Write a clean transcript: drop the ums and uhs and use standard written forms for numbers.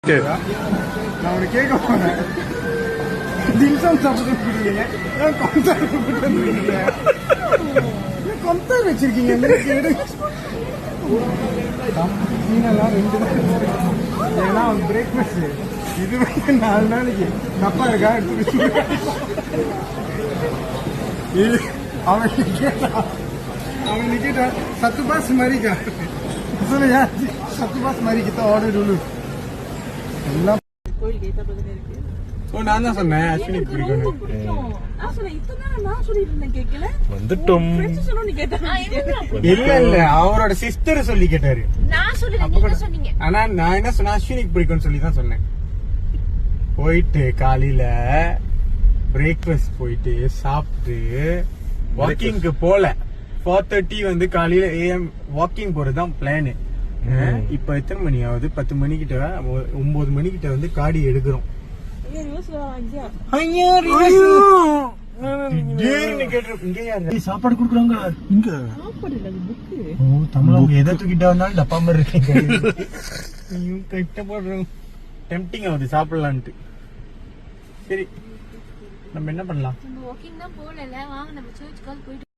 நான் உனக்கு கேட்க போனேன். திம்சம் சாப்பிட்டுருக்கீங்க, கொந்த வச்சிருக்கீங்க. மீனெல்லாம் 2 நாள் ஏன்னா பிரேக்ஃபாஸ்ட் இதுவே 4 நாளைக்கு தப்பா இருக்கா எடுத்து அவன் கேட்டா சத்துபாஸ் மாதிரிக்கா சொல்லுயா சத்துபாஸ் மாதிரி கிட்ட ஆர்டர் உள்ள எல்லாம் நான் தான் சொன்னேன் அஸ்வினிக்கு பிடிக்கும். இல்ல அவரோட சிஸ்டர் சொல்லி கேட்டாரு. ஆனா நான் என்ன சொன்னேன் அஸ்வினிக்கு பிடிக்கும்னு சொல்லி தான் சொன்னேன். போயிட்டு காலையில பிரேக்ஃபாஸ்ட் போயிட்டு சாப்பிட்டு வாக்கிங்க்கு போல 4:30 வந்து காலையில AM வாக்கிங் போறதுதான் பிளானு. இப்ப எத்தனை மணி ஆகுது? 10 மணிக்கிட்ட 9 மணிக்கிட்ட வந்து காடி எடுக்கிறோம். சாப்பாடு குடுக்குறாங்க இங்க. தமிழ் எதை தூக்கிட்டா இருந்தாலும் டப்பா மாதிரி இருக்கீங்க. கஷ்டப்படுறோம். டெம்டிங் ஆகுது சாப்பிடலான்ட்டு. சரி நம்ம என்ன பண்ணலாம்?